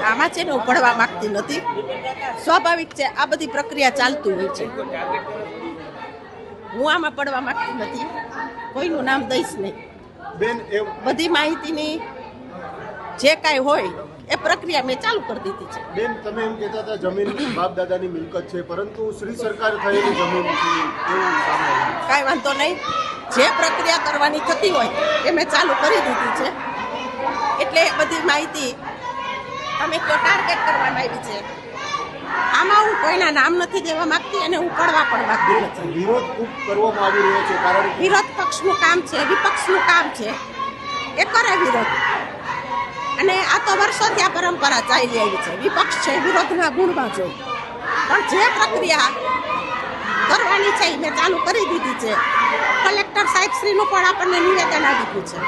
આમાં છે ને ઉપાડવા માંગતી નથી. સ્વાભાવિક છે, આ બધી પ્રક્રિયા ચાલતી હોય છે. હું આમાં પડવા માંગતી નથી, કોઈનું નામ દઈશ નહીં. બધી માહિતીની જે કાંઈ હોય એ પ્રક્રિયા મેં ચાલુ કરી દીધી છે. બેન, તમે એમ કહેતા હતા જમીન બાપ દાદાની મિલકત છે, પરંતુ શ્રી સરકાર થયેલી જમીન છે, કાંઈ વાંધો નહીં. જે પ્રક્રિયા કરવાની થતી હોય એ મેં ચાલુ કરી દીધી છે. એટલે બધી માહિતી તમે તો ટાર્ગેટ કરવામાં આવી છે. આમાં હું કોઈના નામ નથી દેવા માંગતી અને હું પડવા પણ માંગતી નથી. વિરોધ ખૂબ કરવામાં આવી રહ્યો છે, કારણ વિરોધ પક્ષનું કામ છે, વિપક્ષનું કામ છે, એ કરે વિરોધ. અને આ તો વર્ષોથી આ પરંપરા ચાલી આવી છે. વિપક્ષ છે, વિરોધના ગુણમાં જો, પણ જે પ્રક્રિયા કરવાની છે એ મેં ચાલુ કરી દીધી છે. કલેક્ટર સાહેબ શ્રીનું પણ આપણને નિવેદન આવી ગયું છે.